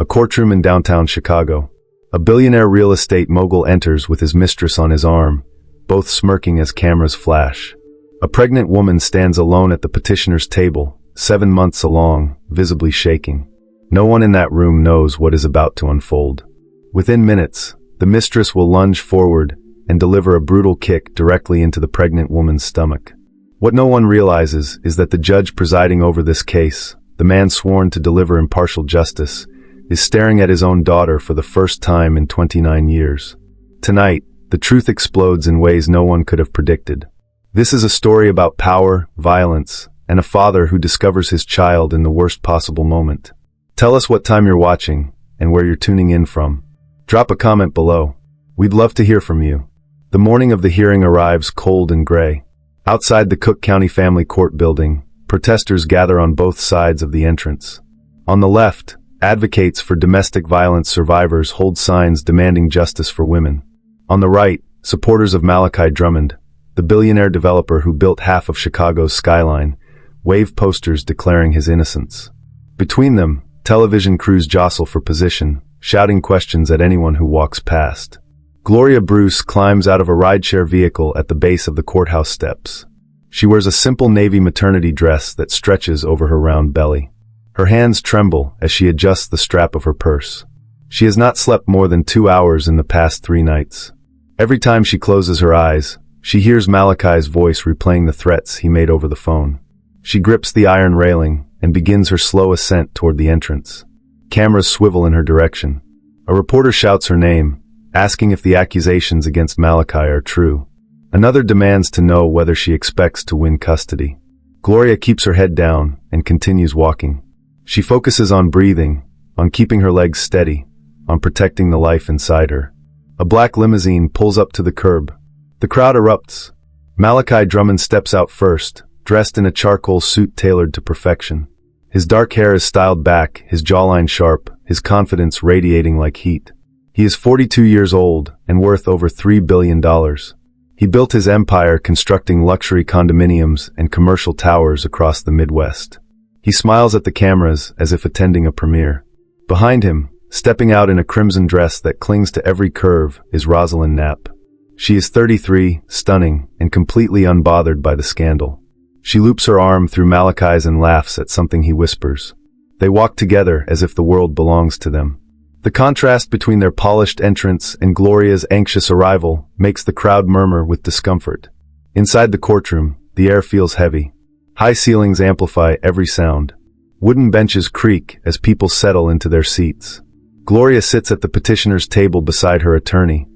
A courtroom in downtown Chicago. A billionaire real estate mogul enters with his mistress on his arm, both smirking as cameras flash. A pregnant woman stands alone at the petitioner's table, 7 months along, visibly shaking. No one in that room knows what is about to unfold. Within minutes, the mistress will lunge forward and deliver a brutal kick directly into the pregnant woman's stomach. What no one realizes is that the judge presiding over this case, the man sworn to deliver impartial justice, is staring at his own daughter for the first time in 29 years. Tonight, the truth explodes in ways no one could have predicted. This is a story about power, violence, and a father who discovers his child in the worst possible moment. Tell us what time you're watching and where you're tuning in from. Drop a comment below. We'd love to hear from you. The morning of the hearing arrives cold and gray. Outside the Cook County Family Court building, protesters gather on both sides of the entrance. On the left, advocates for domestic violence survivors hold signs demanding justice for women. On the right, supporters of Malachi Drummond, the billionaire developer who built half of Chicago's skyline, wave posters declaring his innocence. Between them, television crews jostle for position, shouting questions at anyone who walks past. Gloria Bruce climbs out of a rideshare vehicle at the base of the courthouse steps. She wears a simple navy maternity dress that stretches over her round belly. Her hands tremble as she adjusts the strap of her purse. She has not slept more than 2 hours in the past 3 nights. Every time she closes her eyes, she hears Malachi's voice replaying the threats he made over the phone. She grips the iron railing and begins her slow ascent toward the entrance. Cameras swivel in her direction. A reporter shouts her name, asking if the accusations against Malachi are true. Another demands to know whether she expects to win custody. Gloria keeps her head down and continues walking. She focuses on breathing, on keeping her legs steady, on protecting the life inside her. A black limousine pulls up to the curb. The crowd erupts. Malachi Drummond steps out first, dressed in a charcoal suit tailored to perfection. His dark hair is styled back, his jawline sharp, his confidence radiating like heat. He is 42 years old and worth over $3 billion. He built his empire constructing luxury condominiums and commercial towers across the Midwest. He smiles at the cameras as if attending a premiere. Behind him, stepping out in a crimson dress that clings to every curve, is Rosalind Knapp. She is 33, stunning, and completely unbothered by the scandal. She loops her arm through Malachi's and laughs at something he whispers. They walk together as if the world belongs to them. The contrast between their polished entrance and Gloria's anxious arrival makes the crowd murmur with discomfort. Inside the courtroom, the air feels heavy. High ceilings amplify every sound. Wooden benches creak as people settle into their seats. Gloria sits at the petitioner's table beside her attorney,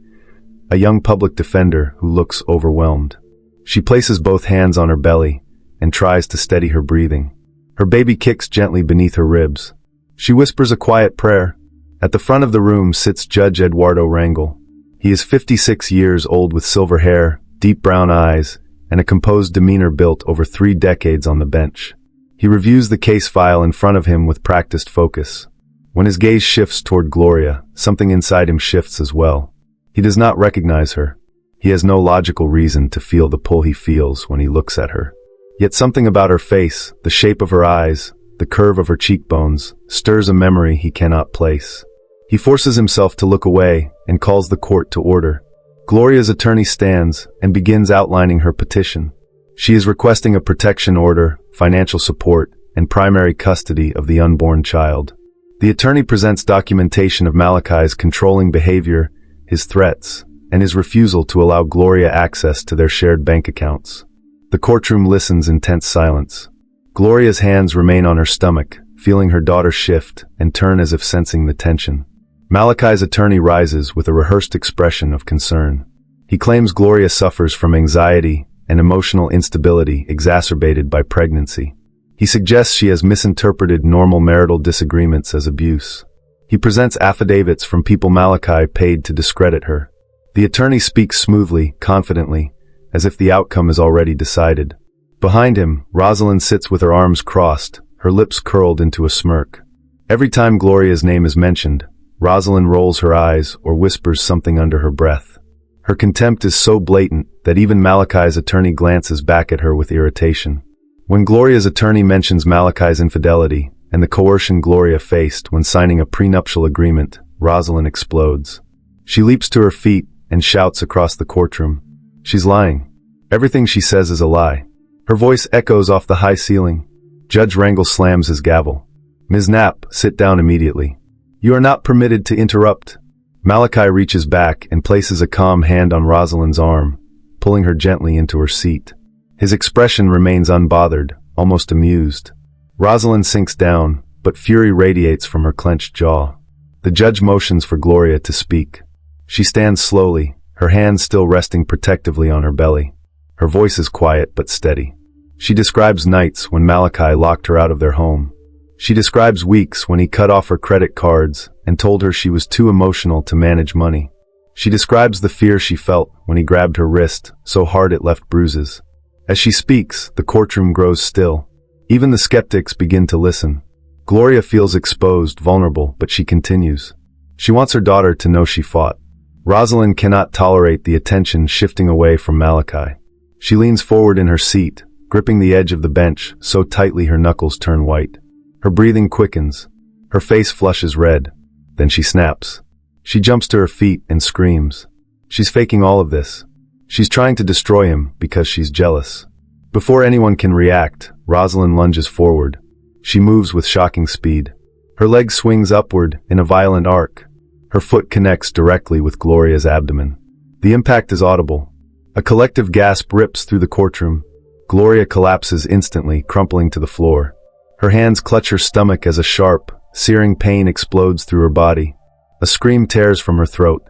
a young public defender who looks overwhelmed. She places both hands on her belly and tries to steady her breathing. Her baby kicks gently beneath her ribs. She whispers a quiet prayer. At the front of the room sits Judge Eduardo Rangel. He is 56 years old with silver hair, deep brown eyes, and a composed demeanor built over 3 decades on the bench. He reviews the case file in front of him with practiced focus. When his gaze shifts toward Gloria, something inside him shifts as well. He does not recognize her. He has no logical reason to feel the pull he feels when he looks at her. Yet something about her face, the shape of her eyes, the curve of her cheekbones, stirs a memory he cannot place. He forces himself to look away and calls the court to order. Gloria's attorney stands and begins outlining her petition. She is requesting a protection order, financial support, and primary custody of the unborn child. The attorney presents documentation of Malachi's controlling behavior, his threats, and his refusal to allow Gloria access to their shared bank accounts. The courtroom listens in tense silence. Gloria's hands remain on her stomach, feeling her daughter shift and turn as if sensing the tension. Malachi's attorney rises with a rehearsed expression of concern. He claims Gloria suffers from anxiety and emotional instability exacerbated by pregnancy. He suggests she has misinterpreted normal marital disagreements as abuse. He presents affidavits from people Malachi paid to discredit her. The attorney speaks smoothly, confidently, as if the outcome is already decided. Behind him, Rosalind sits with her arms crossed, her lips curled into a smirk. Every time Gloria's name is mentioned, Rosalind rolls her eyes or whispers something under her breath. Her contempt is so blatant that even Malachi's attorney glances back at her with irritation. When Gloria's attorney mentions Malachi's infidelity, and the coercion Gloria faced when signing a prenuptial agreement, Rosalind explodes. She leaps to her feet and shouts across the courtroom. She's lying. Everything she says is a lie. Her voice echoes off the high ceiling. Judge Wrangle slams his gavel. Ms. Knapp, sit down immediately. You are not permitted to interrupt. Malachi reaches back and places a calm hand on Rosalind's arm, pulling her gently into her seat. His expression remains unbothered, almost amused. Rosalind sinks down, but fury radiates from her clenched jaw. The judge motions for Gloria to speak. She stands slowly, her hands still resting protectively on her belly. Her voice is quiet but steady. She describes nights when Malachi locked her out of their home. She describes weeks when he cut off her credit cards and told her she was too emotional to manage money. She describes the fear she felt when he grabbed her wrist so hard it left bruises. As she speaks, the courtroom grows still. Even the skeptics begin to listen. Gloria feels exposed, vulnerable, but she continues. She wants her daughter to know she fought. Rosalind cannot tolerate the attention shifting away from Malachi. She leans forward in her seat, gripping the edge of the bench so tightly her knuckles turn white. Her breathing quickens. Her face flushes red. Then she snaps. She jumps to her feet and screams. She's faking all of this. She's trying to destroy him because she's jealous. Before anyone can react, Rosalind lunges forward. She moves with shocking speed. Her leg swings upward in a violent arc. Her foot connects directly with Gloria's abdomen. The impact is audible. A collective gasp rips through the courtroom. Gloria collapses instantly, crumpling to the floor. Her hands clutch her stomach as a sharp, searing pain explodes through her body. A scream tears from her throat.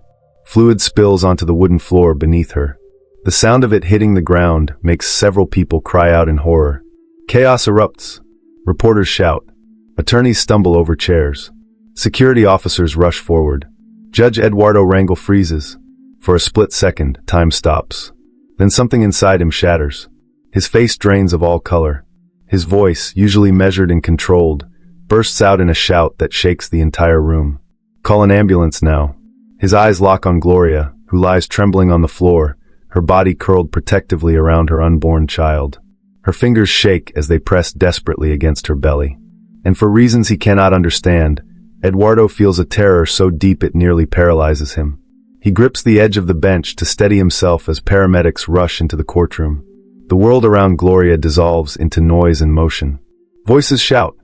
Fluid spills onto the wooden floor beneath her. The sound of it hitting the ground makes several people cry out in horror. Chaos erupts. Reporters shout. Attorneys stumble over chairs. Security officers rush forward. Judge Eduardo Wrangle freezes. For a split second, time stops. Then something inside him shatters. His face drains of all color. His voice, usually measured and controlled, bursts out in a shout that shakes the entire room. Call an ambulance now. His eyes lock on Gloria, who lies trembling on the floor, her body curled protectively around her unborn child. Her fingers shake as they press desperately against her belly. And for reasons he cannot understand, Eduardo feels a terror so deep it nearly paralyzes him. He grips the edge of the bench to steady himself as paramedics rush into the courtroom. The world around Gloria dissolves into noise and motion. Voices shout.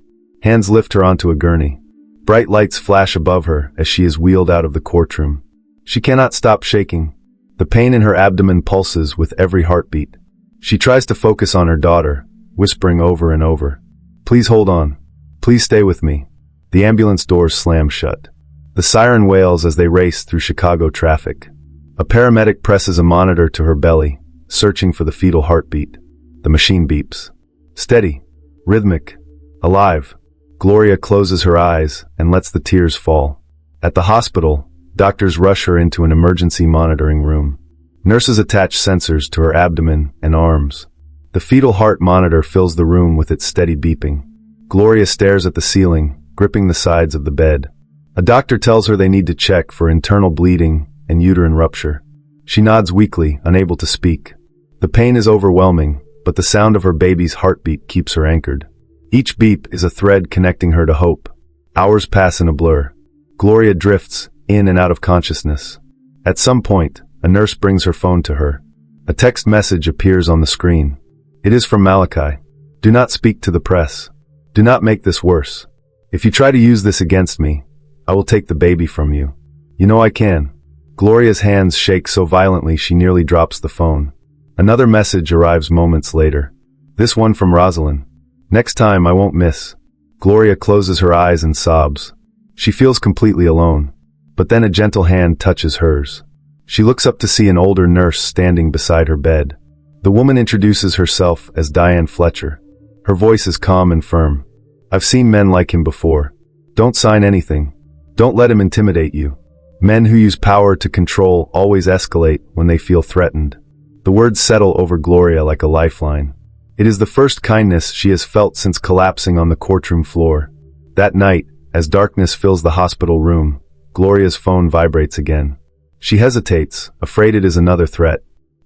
Hands lift her onto a gurney. Bright lights flash above her as she is wheeled out of the courtroom. She cannot stop shaking. The pain in her abdomen pulses with every heartbeat. She tries to focus on her daughter, whispering over and over, "Please hold on. Please stay with me." The ambulance doors slam shut. The siren wails as they race through Chicago traffic. A paramedic presses a monitor to her belly, searching for the fetal heartbeat. The machine beeps. Steady, rhythmic, alive. Gloria closes her eyes and lets the tears fall. At the hospital, doctors rush her into an emergency monitoring room. Nurses attach sensors to her abdomen and arms. The fetal heart monitor fills the room with its steady beeping. Gloria stares at the ceiling, gripping the sides of the bed. A doctor tells her they need to check for internal bleeding and uterine rupture. She nods weakly, unable to speak. The pain is overwhelming, but the sound of her baby's heartbeat keeps her anchored. Each beep is a thread connecting her to hope. Hours pass in a blur. Gloria drifts in and out of consciousness. At some point, a nurse brings her phone to her. A text message appears on the screen. It is from Malachi. Do not speak to the press. Do not make this worse. If you try to use this against me, I will take the baby from you. You know I can. Gloria's hands shake so violently she nearly drops the phone. Another message arrives moments later. This one from Rosalind. Next time I won't miss. Gloria closes her eyes and sobs. She feels completely alone. But then a gentle hand touches hers. She looks up to see an older nurse standing beside her bed. The woman introduces herself as Diane Fletcher. Her voice is calm and firm. I've seen men like him before. Don't sign anything. Don't let him intimidate you. Men who use power to control always escalate when they feel threatened. The words settle over Gloria like a lifeline. It is the first kindness she has felt since collapsing on the courtroom floor. That night, as darkness fills the hospital room, Gloria's phone vibrates again. She hesitates, afraid it is another threat.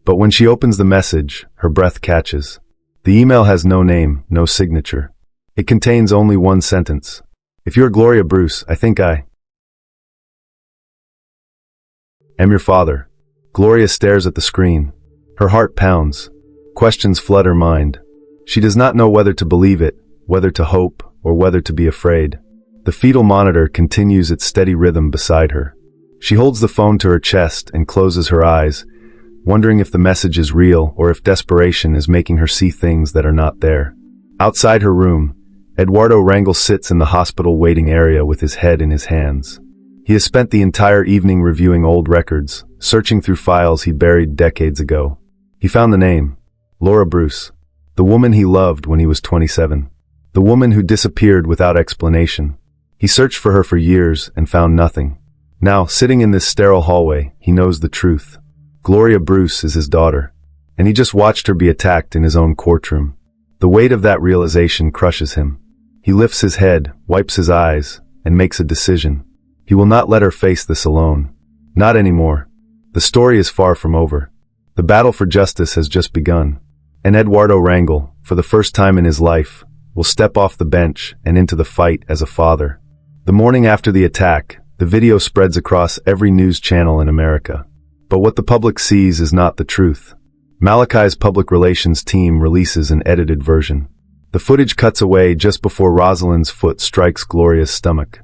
But when she opens the message, her breath catches. The email has no name, no signature. It contains only one sentence. If you're Gloria Bruce, I think I am your father. Gloria stares at the screen. Her heart pounds. Questions flood her mind. She does not know whether to believe it, whether to hope, or whether to be afraid. The fetal monitor continues its steady rhythm beside her. She holds the phone to her chest and closes her eyes, wondering if the message is real or if desperation is making her see things that are not there. Outside her room, Eduardo Rangel sits in the hospital waiting area with his head in his hands. He has spent the entire evening reviewing old records, searching through files he buried decades ago. He found the name, Laura Bruce, the woman he loved when he was 27, the woman who disappeared without explanation. He searched for her for years and found nothing. Now, sitting in this sterile hallway, he knows the truth. Gloria Bruce is his daughter, and he just watched her be attacked in his own courtroom. The weight of that realization crushes him. He lifts his head, wipes his eyes, and makes a decision. He will not let her face this alone. Not anymore. The story is far from over. The battle for justice has just begun. And Eduardo Rangel, for the first time in his life, will step off the bench and into the fight as a father. The morning after the attack, the video spreads across every news channel in America. But what the public sees is not the truth. Malachi's public relations team releases an edited version. The footage cuts away just before Rosalind's foot strikes Gloria's stomach.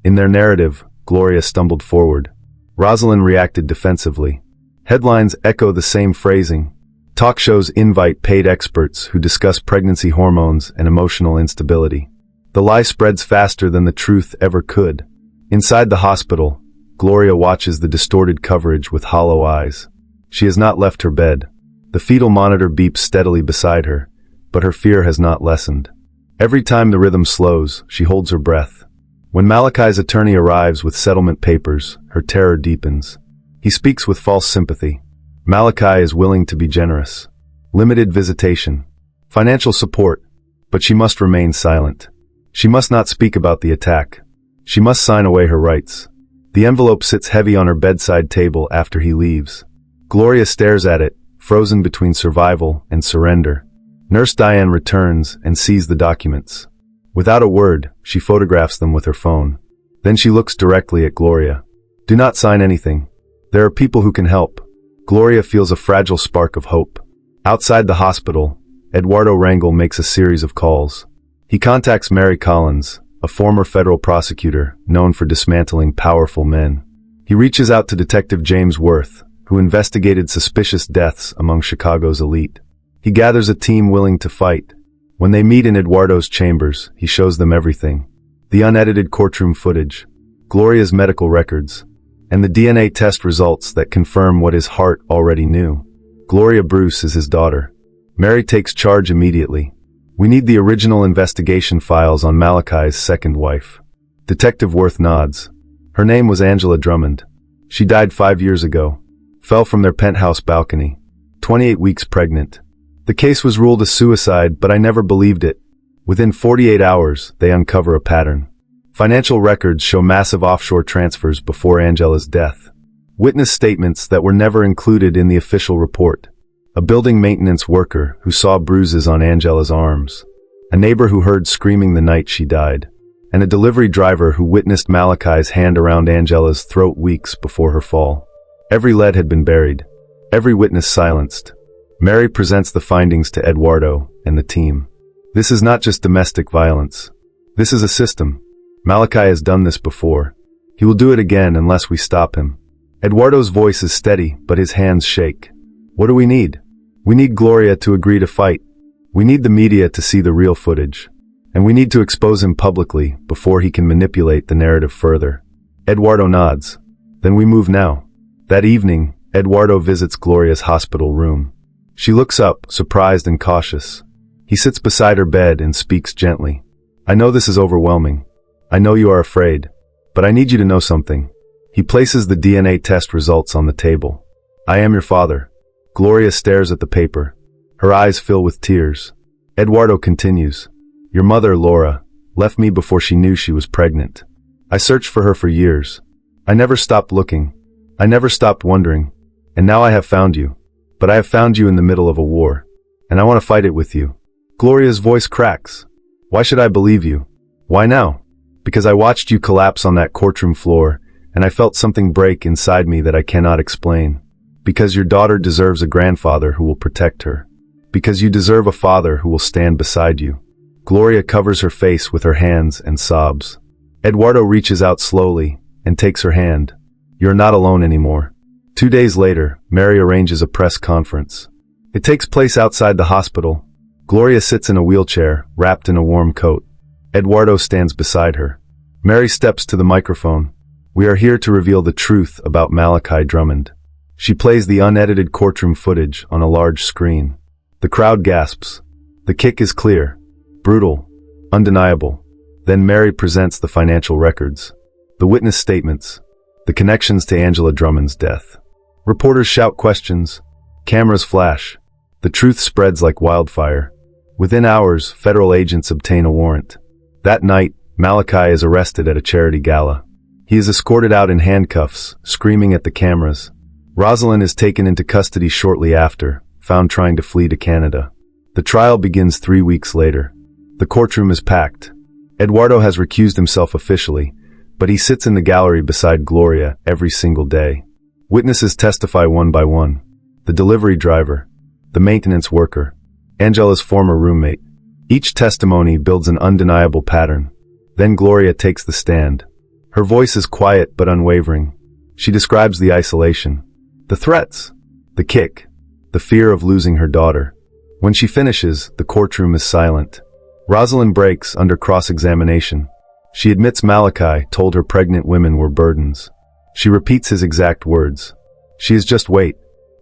In their narrative, Gloria stumbled forward. Rosalind reacted defensively. Headlines echo the same phrasing. Talk shows invite paid experts who discuss pregnancy hormones and emotional instability. The lie spreads faster than the truth ever could. Inside the hospital, Gloria watches the distorted coverage with hollow eyes. She has not left her bed. The fetal monitor beeps steadily beside her, but her fear has not lessened. Every time the rhythm slows, she holds her breath. When Malachi's attorney arrives with settlement papers, her terror deepens. He speaks with false sympathy. Malachi is willing to be generous. Limited visitation. Financial support. But she must remain silent. She must not speak about the attack. She must sign away her rights. The envelope sits heavy on her bedside table after he leaves. Gloria stares at it, frozen between survival and surrender. Nurse Diane returns and sees the documents. Without a word, she photographs them with her phone. Then she looks directly at Gloria. Do not sign anything. There are people who can help. Gloria feels a fragile spark of hope. Outside the hospital, Eduardo Rangel makes a series of calls. He contacts Mary Collins, a former federal prosecutor known for dismantling powerful men. He reaches out to Detective James Worth, who investigated suspicious deaths among Chicago's elite. He gathers a team willing to fight. When they meet in Eduardo's chambers, he shows them everything. The unedited courtroom footage, Gloria's medical records, and the DNA test results that confirm what his heart already knew. Gloria Bruce is his daughter. Mary takes charge immediately. We need the original investigation files on Malachi's second wife. Detective Worth nods. Her name was Angela Drummond. She died 5 years ago. Fell from their penthouse balcony. 28 weeks pregnant. The case was ruled a suicide, but I never believed it. Within 48 hours, they uncover a pattern. Financial records show massive offshore transfers before Angela's death. Witness statements that were never included in the official report. A building maintenance worker who saw bruises on Angela's arms. A neighbor who heard screaming the night she died. And a delivery driver who witnessed Malachi's hand around Angela's throat weeks before her fall. Every lead had been buried. Every witness silenced. Mary presents the findings to Eduardo and the team. This is not just domestic violence. This is a system. Malachi has done this before. He will do it again unless we stop him. Eduardo's voice is steady, but his hands shake. What do we need? We need Gloria to agree to fight. We need the media to see the real footage. And we need to expose him publicly before he can manipulate the narrative further. Eduardo nods. Then we move now. That evening, Eduardo visits Gloria's hospital room. She looks up, surprised and cautious. He sits beside her bed and speaks gently. I know this is overwhelming. I know you are afraid. But I need you to know something. He places the DNA test results on the table. I am your father. Gloria stares at the paper. Her eyes fill with tears. Eduardo continues. Your mother, Laura, left me before she knew she was pregnant. I searched for her for years. I never stopped looking. I never stopped wondering. And now I have found you. But I have found you in the middle of a war. And I want to fight it with you. Gloria's voice cracks. Why should I believe you? Why now? Because I watched you collapse on that courtroom floor, and I felt something break inside me that I cannot explain. Because your daughter deserves a grandfather who will protect her. Because you deserve a father who will stand beside you. Gloria covers her face with her hands and sobs. Eduardo reaches out slowly and takes her hand. You're not alone anymore. 2 days later, Mary arranges a press conference. It takes place outside the hospital. Gloria sits in a wheelchair, wrapped in a warm coat. Eduardo stands beside her. Mary steps to the microphone. We are here to reveal the truth about Malachi Drummond. She plays the unedited courtroom footage on a large screen. The crowd gasps. The kick is clear, brutal, undeniable. Then Mary presents the financial records, the witness statements, the connections to Angela Drummond's death. Reporters shout questions. Cameras flash. The truth spreads like wildfire. Within hours, federal agents obtain a warrant. That night, Malachi is arrested at a charity gala. He is escorted out in handcuffs, screaming at the cameras. Rosalind is taken into custody shortly after, found trying to flee to Canada. The trial begins 3 weeks later. The courtroom is packed. Eduardo has recused himself officially, but he sits in the gallery beside Gloria every single day. Witnesses testify one by one. The delivery driver, the maintenance worker, Angela's former roommate. Each testimony builds an undeniable pattern. Then Gloria takes the stand. Her voice is quiet but unwavering. She describes the isolation, the threats, the kick, the fear of losing her daughter. When she finishes, the courtroom is silent. Rosalind breaks under cross-examination. She admits Malachi told her pregnant women were burdens. She repeats his exact words. She is just wait.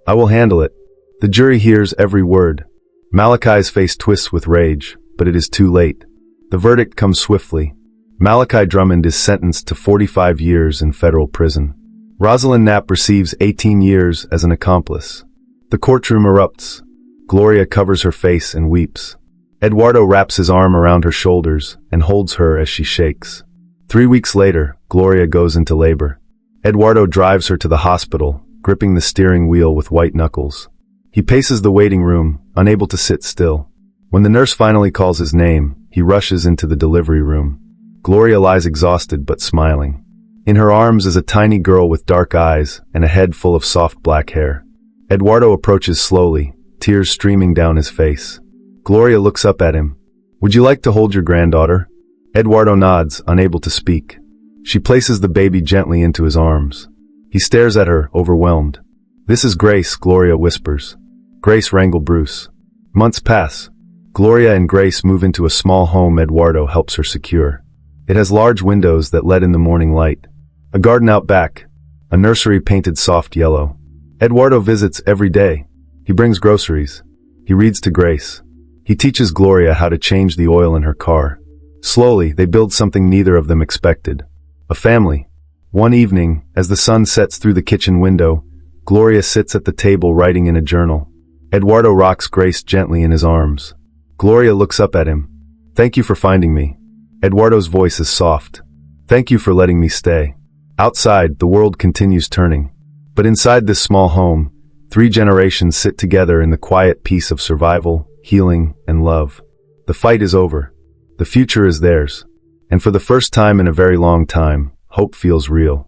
I will handle it. The jury hears every word. Malachi's face twists with rage, but it is too late. The verdict comes swiftly. Malachi Drummond is sentenced to 45 years in federal prison. Rosalind Knapp receives 18 years as an accomplice. The courtroom erupts. Gloria covers her face and weeps. Eduardo wraps his arm around her shoulders and holds her as she shakes. 3 weeks later, Gloria goes into labor. Eduardo drives her to the hospital, gripping the steering wheel with white knuckles. He paces the waiting room, unable to sit still. When the nurse finally calls his name, he rushes into the delivery room. Gloria lies exhausted but smiling. In her arms is a tiny girl with dark eyes and a head full of soft black hair. Eduardo approaches slowly, tears streaming down his face. Gloria looks up at him. Would you like to hold your granddaughter? Eduardo nods, unable to speak. She places the baby gently into his arms. He stares at her, overwhelmed. This is Grace, Gloria whispers. Grace wrangle Bruce. Months pass. Gloria and Grace move into a small home Eduardo helps her secure. It has large windows that let in the morning light. A garden out back. A nursery painted soft yellow. Eduardo visits every day. He brings groceries. He reads to Grace. He teaches Gloria how to change the oil in her car. Slowly, they build something neither of them expected. A family. One evening, as the sun sets through the kitchen window, Gloria sits at the table writing in a journal. Eduardo rocks Grace gently in his arms. Gloria looks up at him. Thank you for finding me. Eduardo's voice is soft. Thank you for letting me stay. Outside, the world continues turning. But inside this small home, 3 generations sit together in the quiet peace of survival, healing, and love. The fight is over. The future is theirs. And for the first time in a very long time, hope feels real.